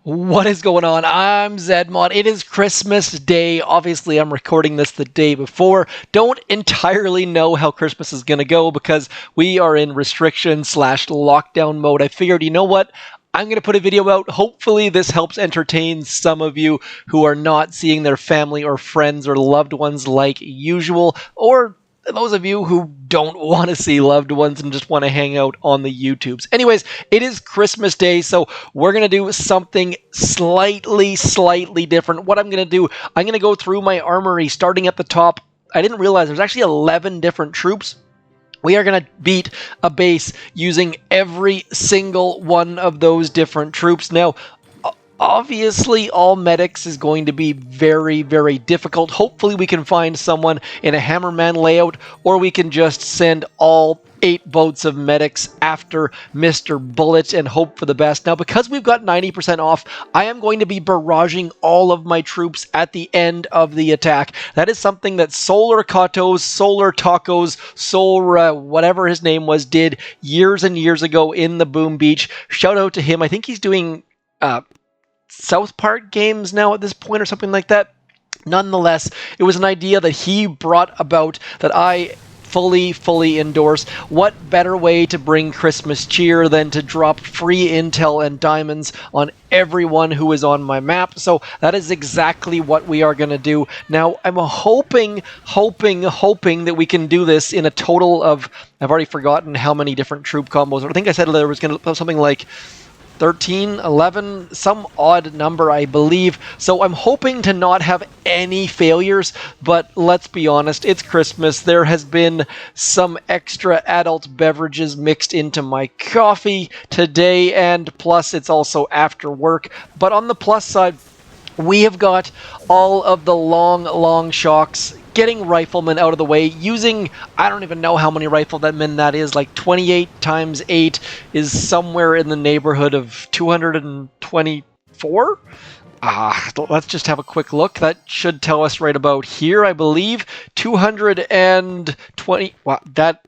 What is going on? I'm zmoT. It is Christmas Day. Obviously, I'm recording this the day before. Don't entirely know how Christmas is going to go because we are in restriction/lockdown mode. I figured, you know what? I'm going to put a video out. Hopefully, this helps entertain some of you who are not seeing their family or friends or loved ones like usual, or those of you who don't want to see loved ones and just want to hang out on the YouTubes. Anyways, it is Christmas Day, so we're going to do something slightly different. What I'm going to do, I'm going to go through my armory starting at the top. I didn't realize there's actually 11 different troops. We are going to beat a base using every single one of those different troops. Now, obviously, all medics is going to be very difficult. Hopefully, we can find someone in a Hammerman layout, or we can just send all 8 boats of medics after Mr. Bullet and hope for the best. Now, because we've got 90% off, I am going to be barraging all of my troops at the end of the attack. That is something that Solar Katos, Solar Tacos, Solar whatever his name was, did years and years ago in the Boom Beach. Shout out to him. I think he's doing South Park games now at this point or something like that. Nonetheless, it was an idea that he brought about that I fully endorse. What better way to bring Christmas cheer than to drop free intel and diamonds on everyone who is on my map? So that is exactly what we are going to do. Now, I'm hoping that we can do this in a total of, I've already forgotten how many different troop combos. I think I said there was going to be something like 13, 11, some odd number, I believe. So I'm hoping to not have any failures, but let's be honest, it's Christmas. There has been some extra adult beverages mixed into my coffee today, and plus it's also after work. But on the plus side, we have got all of the long shocks, getting Riflemen out of the way, using, I don't even know how many Riflemen that is, like 28 times 8 is somewhere in the neighborhood of 224? Let's just have a quick look. That should tell us right about here, I believe. 220, wow, that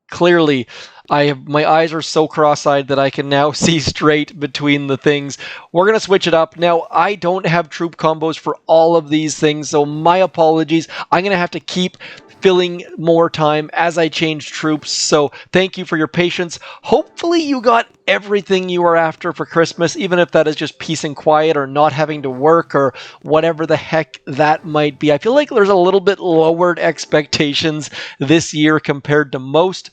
clearly, my eyes are so cross-eyed that I can now see straight between the things. We're going to switch it up. Now, I don't have troop combos for all of these things, so my apologies. I'm going to have to keep filling more time as I change troops, so thank you for your patience. Hopefully you got everything you are after for Christmas, even if that is just peace and quiet or not having to work or whatever the heck that might be. I feel like there's a little bit lowered expectations this year compared to most.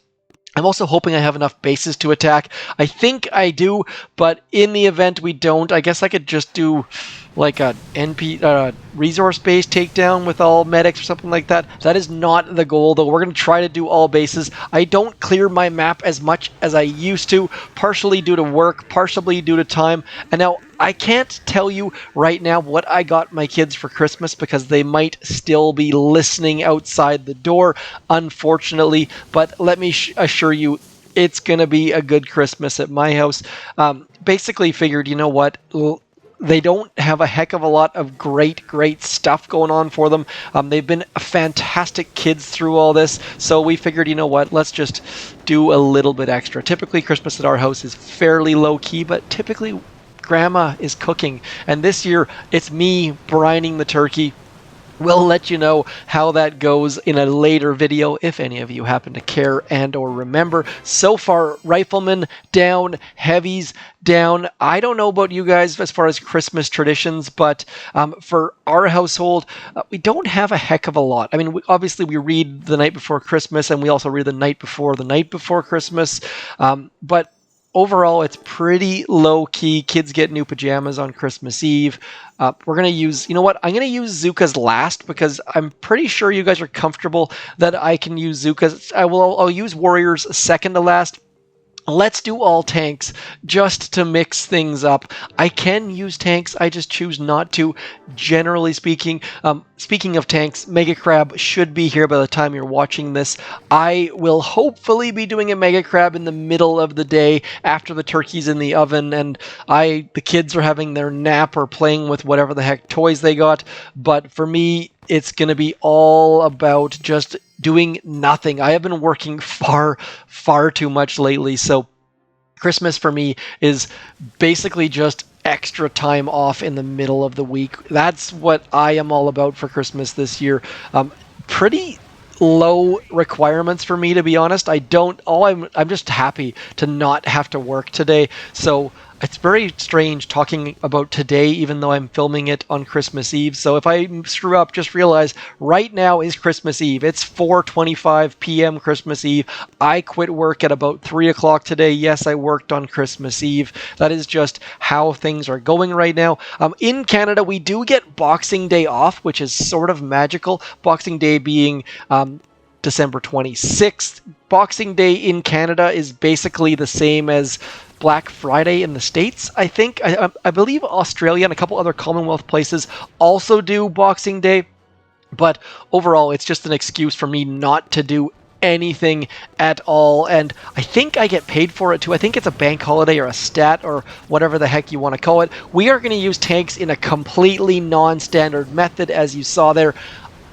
I'm also hoping I have enough bases to attack. I think I do, but in the event we don't, I guess I could just do like a resource-based takedown with all medics or something like that. That is not the goal, though. We're going to try to do all bases. I don't clear my map as much as I used to, partially due to work, partially due to time. And now, I can't tell you right now what I got my kids for Christmas because they might still be listening outside the door, unfortunately. But let me assure you, it's going to be a good Christmas at my house. Basically figured, you know what? They don't have a heck of a lot of great stuff going on for them. They've been fantastic kids through all this, so we figured, you know what, let's just do a little bit extra. Typically, Christmas at our house is fairly low-key, but typically Grandma is cooking, and this year it's me brining the turkey. We'll let you know how that goes in a later video, if any of you happen to care and or remember. So far, Riflemen down, Heavies down. I don't know about you guys as far as Christmas traditions, but for our household, we don't have a heck of a lot. I mean, obviously we read the night before Christmas, and we also read the night before Christmas, but overall, it's pretty low-key. Kids get new pajamas on Christmas Eve. We're going to use, you know what? I'm going to use Zookas last because I'm pretty sure you guys are comfortable that I can use Zookas. I'll use Warriors second to last. Let's do all tanks just to mix things up. I can use tanks, I just choose not to, generally speaking. Speaking of tanks, Mega Crab should be here by the time you're watching this. I will hopefully be doing a Mega Crab in the middle of the day after the turkey's in the oven and the kids are having their nap or playing with whatever the heck toys they got. But for me, it's going to be all about just doing nothing. I have been working far too much lately, so Christmas for me is basically just extra time off in the middle of the week. That's what I am all about for Christmas this year. Pretty low requirements for me, to be honest. I'm just happy to not have to work today. So it's very strange talking about today, even though I'm filming it on Christmas Eve. So if I screw up, just realize right now is Christmas Eve. It's 4:25 p.m. Christmas Eve. I quit work at about 3 o'clock today. Yes, I worked on Christmas Eve. That is just how things are going right now. In Canada, we do get Boxing Day off, which is sort of magical. Boxing Day being December 26th. Boxing Day in Canada is basically the same as Black Friday in the States, I think. I believe Australia and a couple other Commonwealth places also do Boxing Day. But overall, it's just an excuse for me not to do anything at all. And I think I get paid for it too. I think it's a bank holiday or a stat or whatever the heck you want to call it. We are going to use tanks in a completely non-standard method, as you saw there.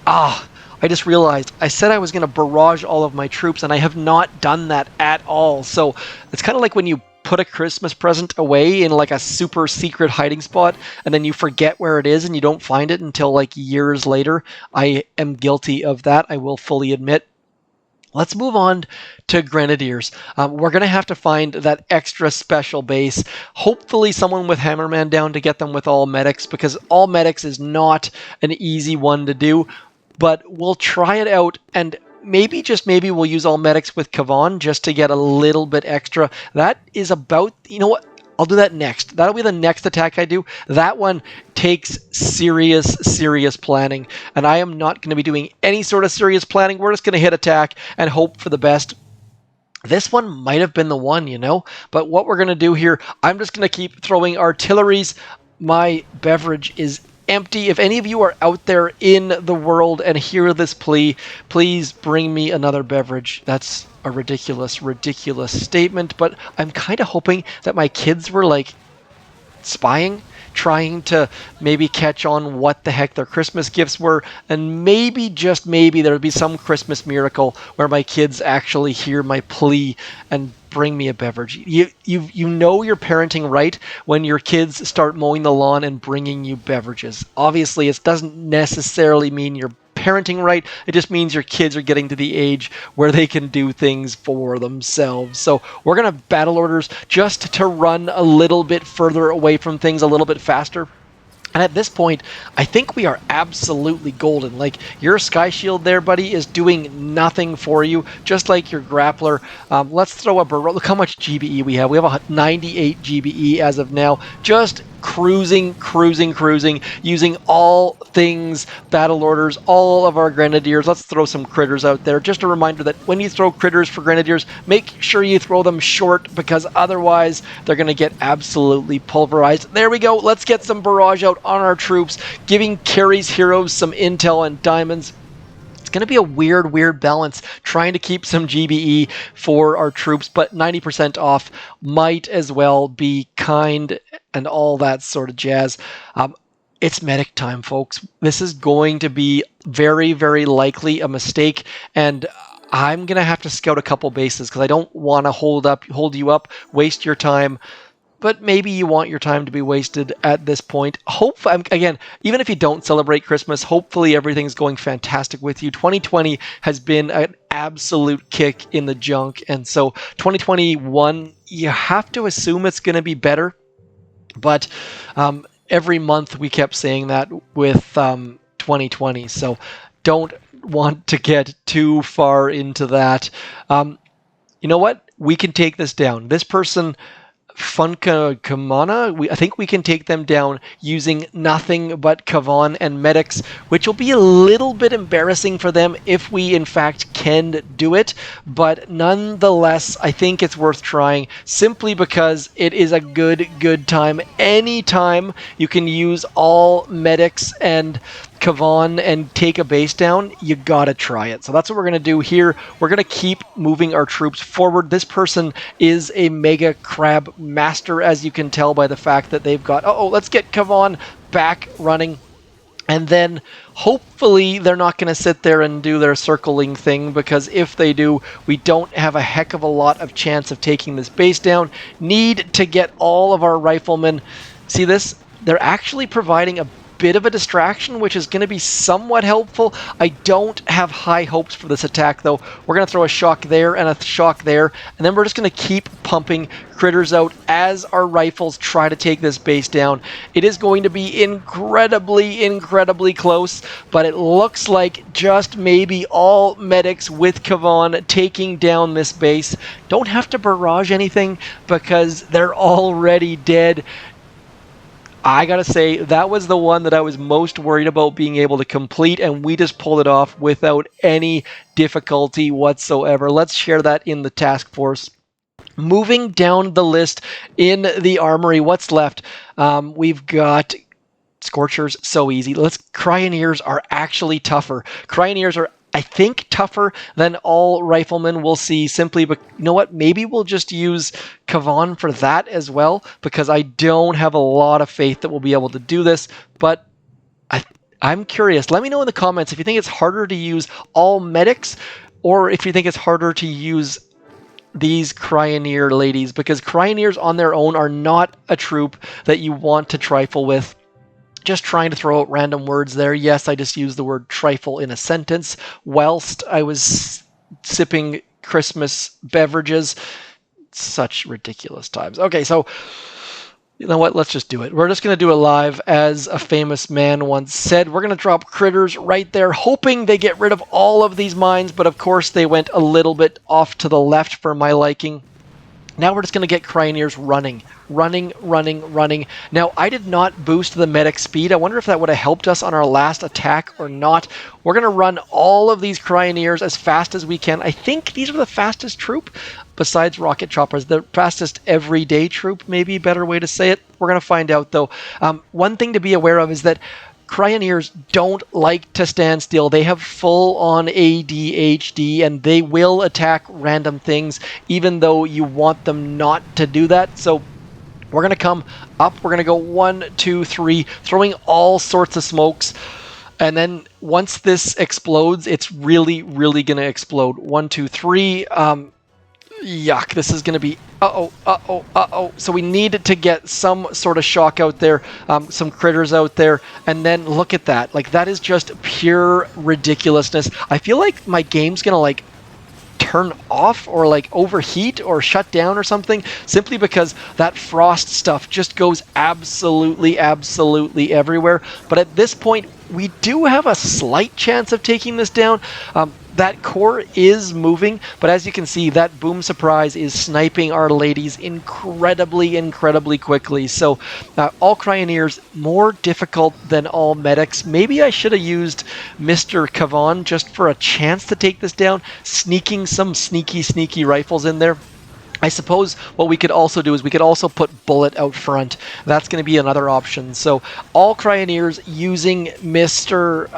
I just realized I said I was going to barrage all of my troops, and I have not done that at all. So it's kind of like when you put a Christmas present away in like a super secret hiding spot, and then you forget where it is and you don't find it until like years later. I am guilty of that, I will fully admit. Let's move on to Grenadiers. We're going to have to find that extra special base. Hopefully someone with Hammerman down to get them with all medics, because all medics is not an easy one to do. But we'll try it out, and maybe, just maybe, we'll use all medics with Kavan just to get a little bit extra. That is about, you know what, I'll do that next. That'll be the next attack I do. That one takes serious planning, and I am not going to be doing any sort of serious planning. We're just going to hit attack and hope for the best. This one might have been the one, you know, but what we're going to do here, I'm just going to keep throwing artilleries. My beverage is empty. If any of you are out there in the world and hear this plea, please bring me another beverage. That's a ridiculous statement, but I'm kind of hoping that my kids were like spying, trying to maybe catch on what the heck their Christmas gifts were, and maybe, just maybe, there would be some Christmas miracle where my kids actually hear my plea and bring me a beverage. You know you're parenting right when your kids start mowing the lawn and bringing you beverages. Obviously, it doesn't necessarily mean you're parenting right. It just means your kids are getting to the age where they can do things for themselves. So we're going to battle orders just to run a little bit further away from things, a little bit faster. And at this point, I think we are absolutely golden. Like, your Sky Shield there, buddy, is doing nothing for you, just like your Grappler. Let's throw a barrage. Look how much GBE we have. We have a 98 GBE as of now. Just cruising, using all things battle orders, all of our Grenadiers. Let's throw some critters out there. Just a reminder that when you throw critters for Grenadiers, make sure you throw them short, because otherwise they're going to get absolutely pulverized. There we go. Let's get some barrage out on our troops, giving Carrie's heroes some intel and diamonds. It's going to be a weird balance, trying to keep some GBE for our troops, but 90% off might as well be kind and all that sort of jazz. It's medic time, folks. This is going to be very likely a mistake, and I'm going to have to scout a couple bases because I don't want to hold you up, waste your time. But maybe you want your time to be wasted at this point. Hopefully, again, even if you don't celebrate Christmas, hopefully everything's going fantastic with you. 2020 has been an absolute kick in the junk, and so 2021, you have to assume it's going to be better. But every month we kept saying that with 2020, so don't want to get too far into that. You know what? We can take this down. This person, Funka Kamana, I think we can take them down using nothing but Kavan and medics, which will be a little bit embarrassing for them if we in fact can do it, but nonetheless I think it's worth trying, simply because it is a good time. Anytime you can use all medics and Kavan and take a base down, you gotta try it. So that's what we're gonna do here. We're gonna keep moving our troops forward. This person is a mega crab master, as you can tell by the fact that they've got, let's get Kavan back running. And then hopefully they're not going to sit there and do their circling thing, because if they do, we don't have a heck of a lot of chance of taking this base down. Need to get all of our riflemen. See this? They're actually providing a bit of a distraction, which is going to be somewhat helpful. I don't have high hopes for this attack, though. We're going to throw a shock there and a shock there, and then we're just going to keep pumping critters out as our rifles try to take this base down. It is going to be incredibly close, but it looks like just maybe all medics with Kavan taking down this base. Don't have to barrage anything because they're already dead. I gotta say, that was the one that I was most worried about being able to complete, and we just pulled it off without any difficulty whatsoever. Let's share that in the task force. Moving down the list in the armory, what's left? We've got Scorchers, so easy. Cryoneers are actually tougher. Cryoneers are, I think, tougher than all riflemen. We'll see, simply, but you know what? Maybe we'll just use Kavan for that as well, because I don't have a lot of faith that we'll be able to do this, but I'm curious. Let me know in the comments if you think it's harder to use all medics, or if you think it's harder to use these Cryoneer ladies, because Cryoneers on their own are not a troop that you want to trifle with. Just trying to throw out random words there. Yes, I just used the word trifle in a sentence whilst I was sipping Christmas beverages. Such ridiculous times. Okay, so you know what? Let's just do it. We're just going to do it live. As a famous man once said, we're going to drop critters right there, hoping they get rid of all of these mines, but of course they went a little bit off to the left for my liking. Now we're just going to get Cryoneers running. Now, I did not boost the medic speed. I wonder if that would have helped us on our last attack or not. We're going to run all of these Cryoneers as fast as we can. I think these are the fastest troop, besides rocket choppers. The fastest everyday troop, maybe a better way to say it. We're going to find out, though. One thing to be aware of is that Cryoneers don't like to stand still. They have full-on ADHD, and they will attack random things, even though you want them not to do that. So we're going to come up. We're going to go 1, 2, 3, throwing all sorts of smokes. And then once this explodes, it's really going to explode. 1, 2, 3. Yuck, this is going to be uh-oh. So we need to get some sort of shock out there, some critters out there, and then look at that. Like, that is just pure ridiculousness. I feel like my game's going to, like, turn off or, like, overheat or shut down or something, simply because that frost stuff just goes absolutely everywhere. But at this point, we do have a slight chance of taking this down. That core is moving, but as you can see, that boom surprise is sniping our ladies incredibly quickly. So all Cryoneers, more difficult than all medics. Maybe I should have used Mr. Kavan just for a chance to take this down, sneaking some sneaky rifles in there. I suppose what we could also do is we could also put Bullet out front. That's going to be another option. So all Cryoneers using Mr.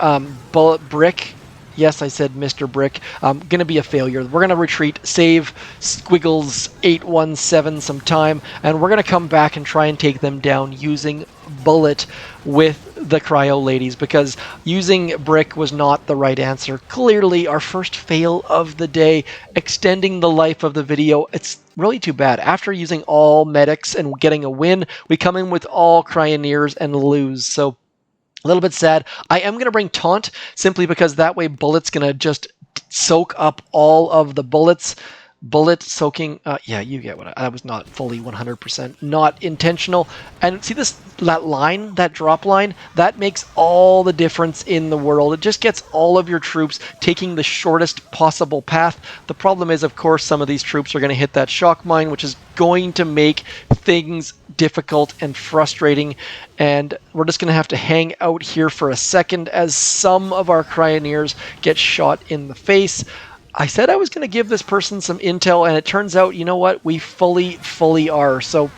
Bullet Brick. Yes, I said Mr. Brick. Going to be a failure. We're going to retreat, save Squiggles 817 some time, and we're going to come back and try and take them down using Bullet with the Cryo ladies, because using Brick was not the right answer. Clearly, our first fail of the day, extending the life of the video. It's really too bad. After using all medics and getting a win, we come in with all Cryoneers and lose. So a little bit sad. I am going to bring Taunt, simply because that way Bullet's going to just soak up all of the bullets. Bullet soaking, yeah, you get what that was not fully 100% not intentional. And see that line, that drop line, that makes all the difference in the world. It just gets all of your troops taking the shortest possible path. The problem is, of course, some of these troops are going to hit that shock mine, which is going to make things difficult and frustrating. And we're just going to have to hang out here for a second as some of our Cryoneers get shot in the face. I said I was going to give this person some intel, and it turns out, you know what, we fully are. So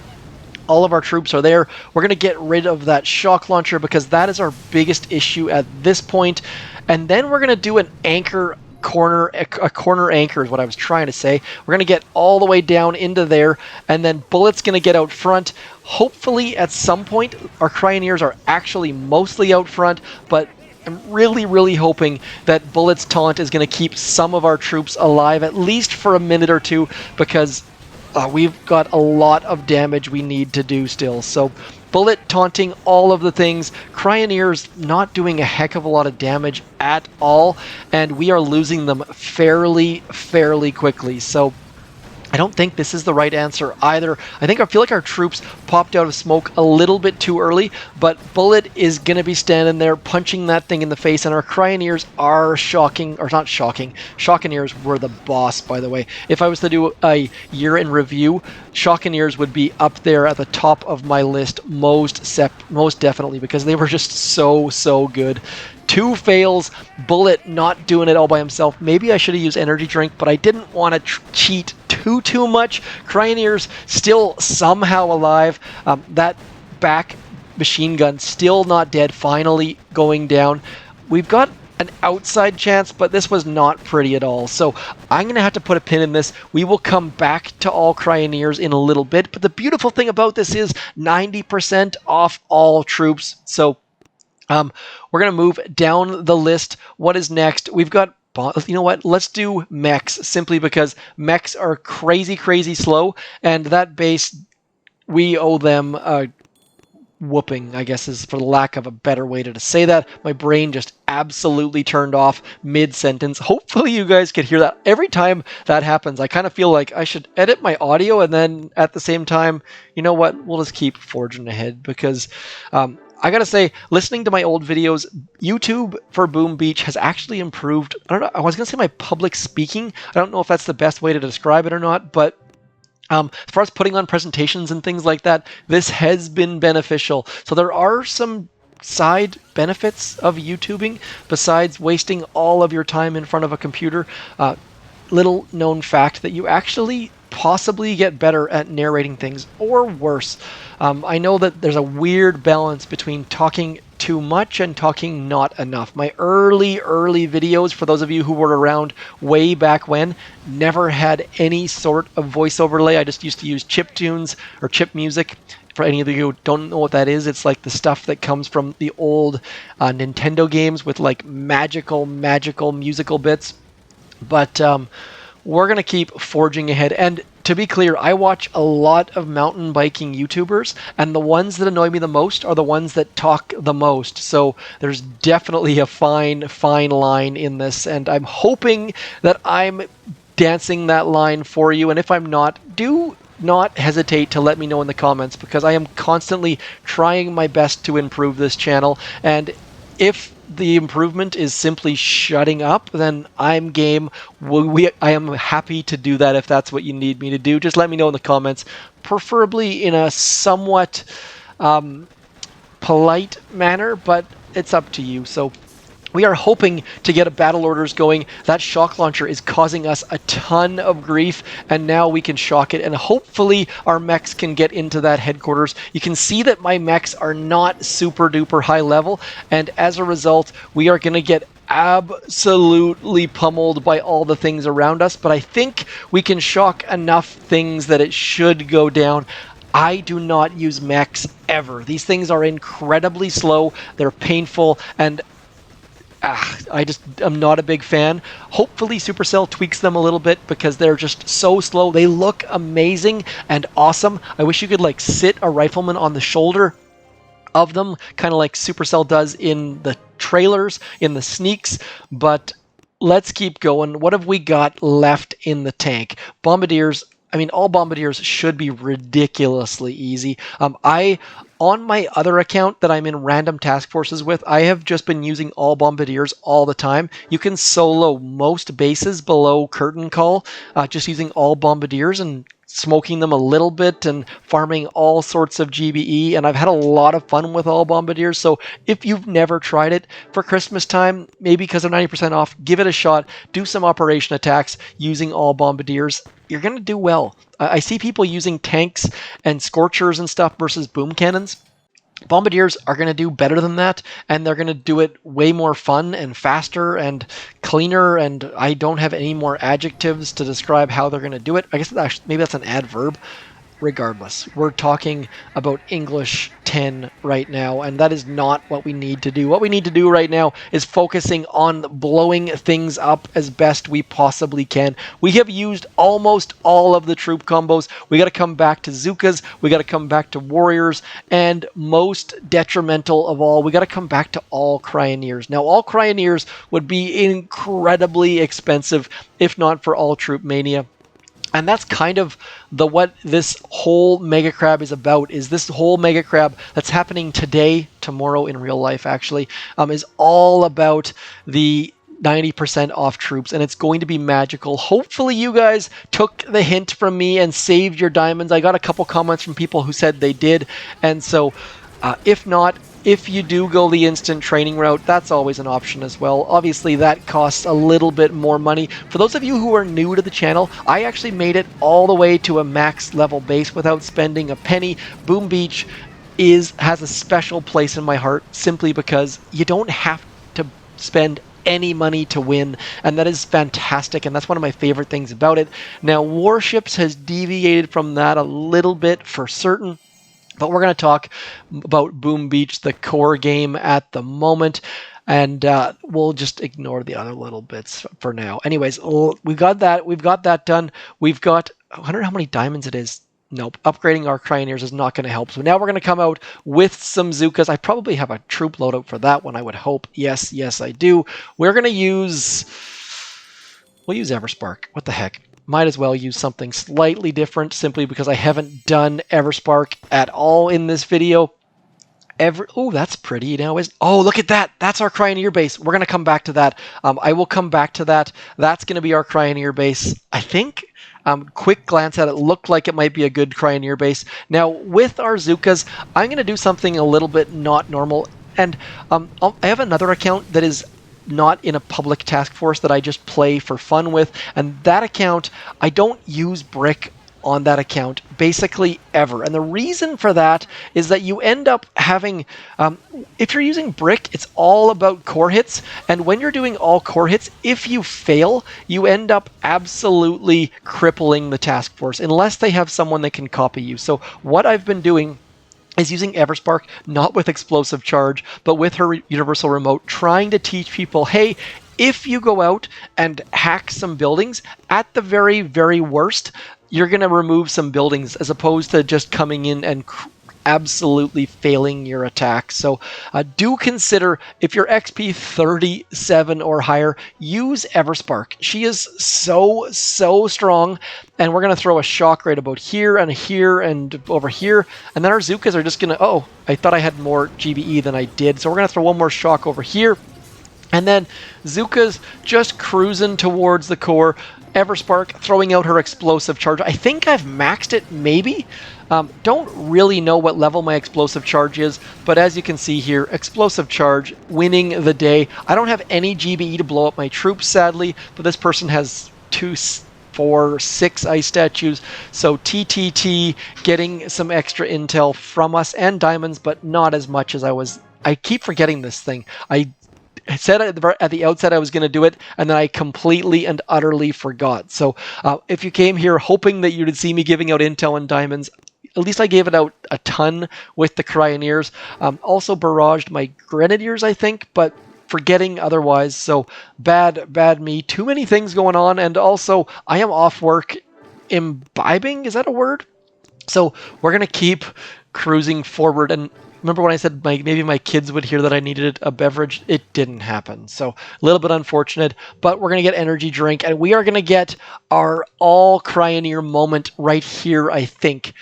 all of our troops are there. We're going to get rid of that shock launcher, because that is our biggest issue at this point. And then we're going to do an anchor corner anchor is what I was trying to say. We're going to get all the way down into there, and then Bullet's going to get out front. Hopefully at some point our Cryoneers are actually mostly out front, but I'm really, really hoping that Bullet's taunt is going to keep some of our troops alive, at least for a minute or two, because we've got a lot of damage we need to do still. So Bullet taunting all of the things. Cryoneers not doing a heck of a lot of damage at all, and we are losing them fairly quickly. So I don't think this is the right answer either. I feel like our troops popped out of smoke a little bit too early, but Bullet is going to be standing there punching that thing in the face, and our Cryoneers are shocking, or not shocking. Shockeneers were the boss, by the way. If I was to do a year in review, Shockeneers would be up there at the top of my list most definitely, because they were just so good. 2 fails, Bullet not doing it all by himself. Maybe I should have used energy drink, but I didn't want to cheat too much. Cryoneers still somehow alive. That back machine gun still not dead, finally going down. We've got an outside chance, but this was not pretty at all. So I'm going to have to put a pin in this. We will come back to all Cryoneers in a little bit, but the beautiful thing about this is 90% off all troops. So we're going to move down the list. What is next? We've got, you know what? Let's do Mechs, simply because Mechs are crazy slow, and that base, we owe them a whooping, I guess, is for the lack of a better way to say that. My brain just absolutely turned off mid-sentence. Hopefully you guys can hear that. Every time that happens, I kind of feel like I should edit my audio, and then at the same time, you know what? We'll just keep forging ahead, because I gotta say, listening to my old videos, YouTube for Boom Beach has actually improved. I don't know, I was gonna say my public speaking. I don't know if that's the best way to describe it or not, but as far as putting on presentations and things like that, this has been beneficial. So there are some side benefits of YouTubing besides wasting all of your time in front of a computer. Little known fact that you actually possibly get better at narrating things, or worse. I know that there's a weird balance between talking too much and talking not enough. My early videos, for those of you who were around way back when, never had any sort of voice overlay. I just used to use chip tunes or chip music. For any of you who don't know what that is, it's like the stuff that comes from the old Nintendo games with like magical musical bits. But we're going to keep forging ahead. And to be clear, I watch a lot of mountain biking YouTubers, and the ones that annoy me the most are the ones that talk the most. So there's definitely a fine line in this, and I'm hoping that I'm dancing that line for you. And if I'm not, do not hesitate to let me know in the comments, because I am constantly trying my best to improve this channel. And if the improvement is simply shutting up, then I'm game. I am happy to do that if that's what you need me to do. Just let me know in the comments, preferably in a somewhat polite manner, but it's up to you. So we are hoping to get a battle orders going. That shock launcher is causing us a ton of grief, and now we can shock it, and hopefully our mechs can get into that headquarters. You can see that my mechs are not super duper high level, and as a result, we are going to get absolutely pummeled by all the things around us, but I think we can shock enough things that it should go down. I do not use mechs ever. These things are incredibly slow, they're painful, and I'm not a big fan. Hopefully Supercell tweaks them a little bit, because they're just so slow. They look amazing and awesome. I wish you could like sit a rifleman on the shoulder of them, kind of like Supercell does in the trailers, in the sneaks, but let's keep going. What have we got left in the tank? Bombardiers. I mean, all Bombardiers should be ridiculously easy. On my other account that I'm in random task forces with, I have just been using all Bombardiers all the time. You can solo most bases below curtain call, just using all Bombardiers and smoking them a little bit and farming all sorts of GBE, and I've had a lot of fun with all Bombardiers. So if you've never tried it, for Christmas time, maybe because they're 90% off, give it a shot. Do some operation attacks using all Bombardiers. You're going to do well. I see people using tanks and Scorchers and stuff versus boom cannons. Bombardiers are going to do better than that, and they're going to do it way more fun and faster and cleaner, and I don't have any more adjectives to describe how they're going to do it. I guess maybe that's an adverb. Regardless, we're talking about English 10 right now, and that is not what we need to do. What we need to do right now is focusing on blowing things up as best we possibly can. We have used almost all of the troop combos. We got to come back to Zookas, we got to come back to Warriors, and most detrimental of all, we got to come back to all Cryoneers. Now, all Cryoneers would be incredibly expensive if not for all Troop Mania. And that's kind of what this whole Mega Crab is about, is this whole Mega Crab that's happening today, tomorrow in real life actually, is all about the 90% off troops, and it's going to be magical. Hopefully you guys took the hint from me and saved your diamonds. I got a couple comments from people who said they did, and so if not, if you do go the instant training route, that's always an option as well. Obviously, that costs a little bit more money. For those of you who are new to the channel, I actually made it all the way to a max level base without spending a penny. Boom Beach has a special place in my heart simply because you don't have to spend any money to win, and that is fantastic, and that's one of my favorite things about it. Now, Warships has deviated from that a little bit for certain, but we're going to talk about Boom Beach, the core game at the moment, and we'll just ignore the other little bits for now. Anyways, we've got that done. We've got, I wonder how many diamonds it is. Nope, upgrading our Cryoneers is not going to help. So now we're going to come out with some Zookas. I probably have a troop loadout for that one, I would hope. Yes, I do. We'll use Everspark. What the heck? Might as well use something slightly different simply because I haven't done Everspark at all in this video. Oh, that's pretty now. Oh, look at that. That's our Cryoneer base. We're going to come back to that. I will come back to that. That's going to be our Cryoneer base, I think. Quick glance at it, looked like it might be a good Cryoneer base. Now, with our Zookas, I'm going to do something a little bit not normal. And I have another account that is not in a public task force that I just play for fun with, and that account, I don't use brick on that account basically ever. And the reason for that is that you end up having, if you're using brick, it's all about core hits, and when you're doing all core hits, if you fail, you end up absolutely crippling the task force unless they have someone that can copy you. So what I've been doing is using Everspark, not with explosive charge, but with her universal remote, trying to teach people, hey, if you go out and hack some buildings, at the very, very worst, you're going to remove some buildings as opposed to just coming in and absolutely failing your attack. So do consider, if you're XP 37 or higher, use Everspark. She is so strong, and we're going to throw a shock right about here and over here, and then our Zookas are just going to, oh, I thought I had more GBE than I did, so we're going to throw one more shock over here, and then Zooka's just cruising towards the core. Everspark throwing out her explosive charge. I think I've maxed it, maybe. Don't really know what level my explosive charge is, but as you can see here, explosive charge winning the day. I don't have any GBE to blow up my troops, sadly, but this person has 2, 4, 6 ice statues, so TTT getting some extra intel from us and diamonds, but not as much as I keep forgetting this thing. I said at the outset I was going to do it, and then I completely and utterly forgot. So if you came here hoping that you would see me giving out intel and diamonds, at least I gave it out a ton with the Cryoneers. Also barraged my Grenadiers, I think, but forgetting otherwise. So bad me. Too many things going on, and also I am off work imbibing. Is that a word? So we're going to keep cruising forward. And remember when I said maybe my kids would hear that I needed a beverage? It didn't happen. So a little bit unfortunate, but we're going to get energy drink, and we are going to get our all Cryoneer moment right here, I think.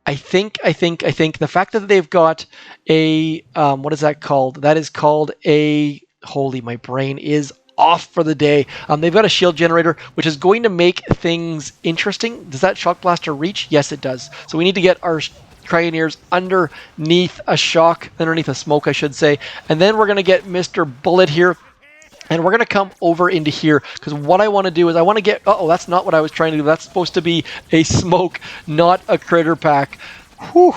I think the fact that they've got a, what is that called? That is called a, holy, my brain is off for the day. They've got a shield generator, which is going to make things interesting. Does that shock blaster reach? Yes, it does. So we need to get our Cryoneers underneath a smoke, I should say. And then we're going to get Mr. Bullet here. And we're going to come over into here, because what I want to do is I want to get... Uh-oh, that's not what I was trying to do. That's supposed to be a smoke, not a critter pack. Whew.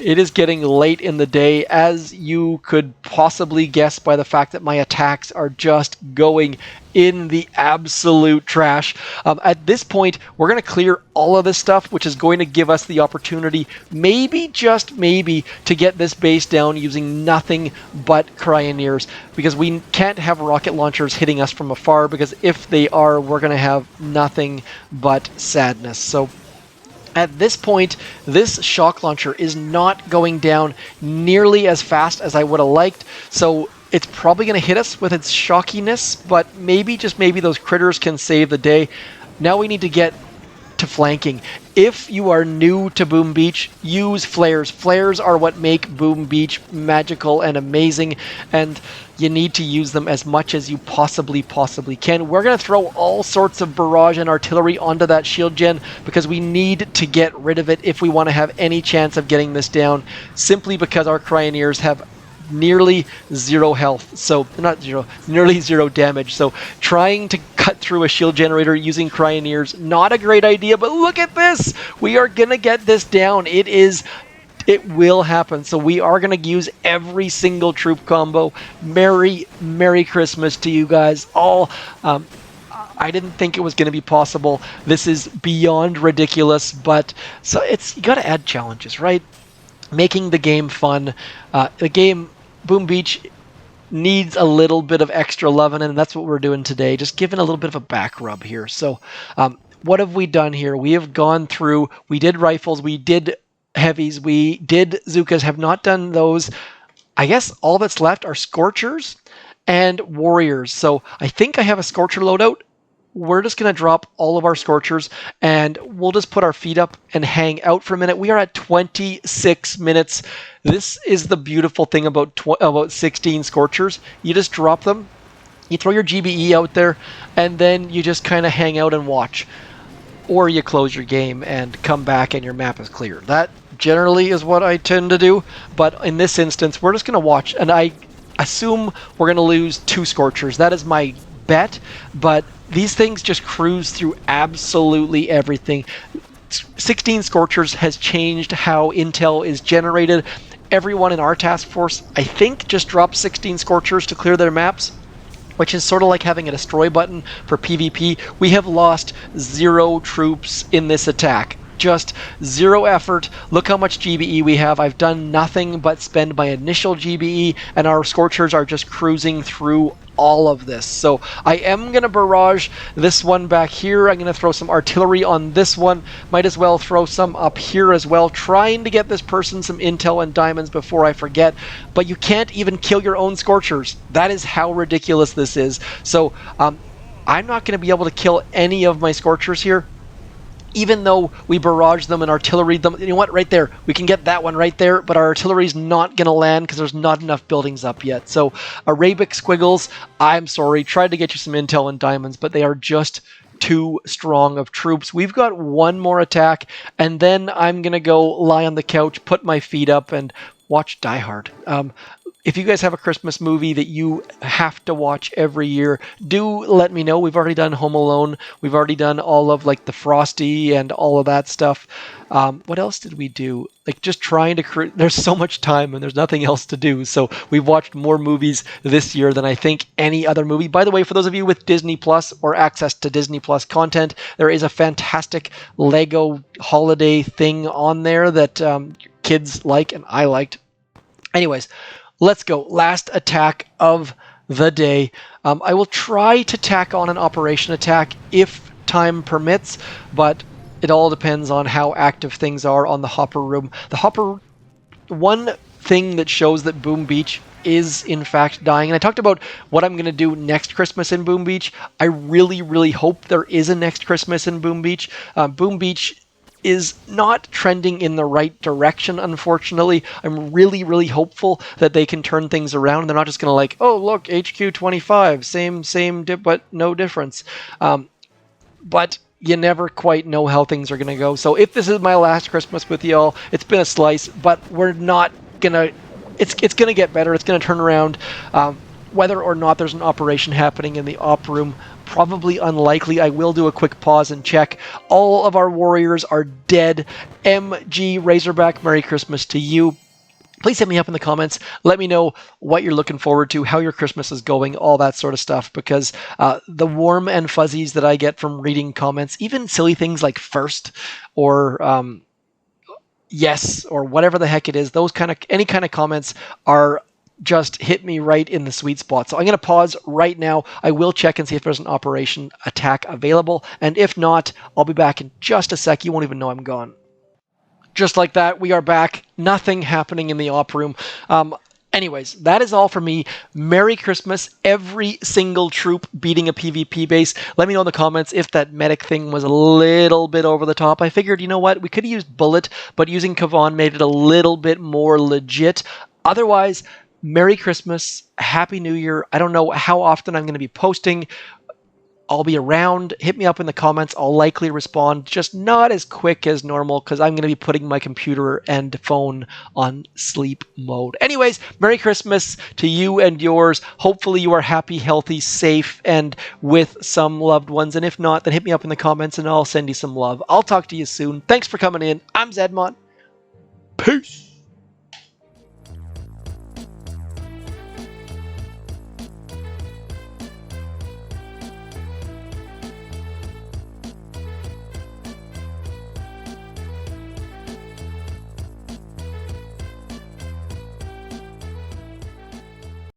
It is getting late in the day, as you could possibly guess by the fact that my attacks are just going in the absolute trash. At this point, we're going to clear all of this stuff, which is going to give us the opportunity, maybe, just maybe, to get this base down using nothing but Cryoneers, because we can't have rocket launchers hitting us from afar, because if they are, we're going to have nothing but sadness. So at this point, this shock launcher is not going down nearly as fast as I would have liked, so it's probably going to hit us with its shockiness, but maybe, just maybe, those critters can save the day. Now we need to get to flanking. If you are new to Boom Beach, use flares. Flares are what make Boom Beach magical and amazing, and you need to use them as much as you possibly can. We're going to throw all sorts of barrage and artillery onto that shield gen because we need to get rid of it if we want to have any chance of getting this down, simply because our Cryoneers have nearly zero health, so not zero, nearly zero damage. So trying to cut through a shield generator using Cryoneers, not a great idea, but look at this! We are gonna get this down. It will happen. So we are going to use every single troop combo. Merry Christmas to you guys all. I didn't think it was going to be possible. This is beyond ridiculous, but so you got to add challenges, right? Making the game fun. The game Boom Beach needs a little bit of extra loving, and that's what we're doing today. Just giving a little bit of a back rub here. So what have we done here? We have gone through, we did rifles, we did heavies, we did Zookas, have not done those. I guess all that's left are Scorchers and Warriors. So I think I have a Scorcher loadout. We're just going to drop all of our Scorchers, and we'll just put our feet up and hang out for a minute. We are at 26 minutes. This is the beautiful thing about 16 Scorchers. You just drop them, you throw your GBE out there, and then you just kind of hang out and watch. Or you close your game and come back and your map is clear. That generally is what I tend to do, but in this instance, we're just going to watch, and I assume we're going to lose 2 Scorchers. That is my bet, but these things just cruise through absolutely everything. 16 Scorchers has changed how intel is generated. Everyone in our task force, I think, just dropped 16 Scorchers to clear their maps, which is sort of like having a destroy button for PvP. We have lost 0 troops in this attack. Just 0 effort. Look how much GBE we have. I've done nothing but spend my initial GBE, and our Scorchers are just cruising through all of this. So I am going to barrage this one back here. I'm going to throw some artillery on this one. Might as well throw some up here as well, trying to get this person some intel and diamonds before I forget. But you can't even kill your own Scorchers. That is how ridiculous this is. So I'm not going to be able to kill any of my Scorchers here, even though we barrage them and artillery them. You know what? Right there. We can get that one right there, but our artillery's not going to land because there's not enough buildings up yet. So Arabic Squiggles, I'm sorry. Tried to get you some intel and diamonds, but they are just too strong of troops. We've got one more attack, and then I'm going to go lie on the couch, put my feet up, and watch Die Hard. If you guys have a Christmas movie that you have to watch every year, do let me know. We've already done Home Alone. We've already done all of like the Frosty and all of that stuff. What else did we do? Like just trying to create. There's so much time and there's nothing else to do. So we've watched more movies this year than I think any other movie. By the way, for those of you with Disney Plus or access to Disney Plus content, there is a fantastic Lego holiday thing on there that kids like and I liked. Anyways, let's go. Last attack of the day. I will try to tack on an operation attack if time permits, but it all depends on how active things are on the hopper room. The hopper, one thing that shows that Boom Beach is in fact dying, and I talked about what I'm going to do next Christmas in Boom Beach. I really hope there is a next Christmas in Boom Beach. Boom Beach is not trending in the right direction, unfortunately. I'm really hopeful that they can turn things around. They're not just going to like, oh, look, HQ 25, same dip, but no difference. But you never quite know how things are going to go. So if this is my last Christmas with y'all, it's been a slice, but we're not going to... It's going to get better. It's going to turn around. Whether or not there's an operation happening in the op room, probably unlikely. I will do a quick pause and check. All of our warriors are dead. MG Razorback, Merry Christmas to you. Please hit me up in the comments. Let me know what you're looking forward to, how your Christmas is going, all that sort of stuff, because the warm and fuzzies that I get from reading comments, even silly things like first or yes or whatever the heck it is, any kind of comments are just hit me right in the sweet spot. So I'm going to pause right now. I will check and see if there's an operation attack available, and if not, I'll be back in just a sec. You won't even know I'm gone. Just like that, we are back. Nothing happening in the op room. Anyways, that is all for me. Merry Christmas. Every single troop beating a PvP base. Let me know in the comments if that medic thing was a little bit over the top. I figured, you know what, we could have used Bullet, but using Kavan made it a little bit more legit. Otherwise, Merry Christmas. Happy New Year. I don't know how often I'm going to be posting. I'll be around. Hit me up in the comments. I'll likely respond, just not as quick as normal because I'm going to be putting my computer and phone on sleep mode. Anyways, Merry Christmas to you and yours. Hopefully you are happy, healthy, safe, and with some loved ones. And if not, then hit me up in the comments and I'll send you some love. I'll talk to you soon. Thanks for coming in. I'm zmoT. Peace.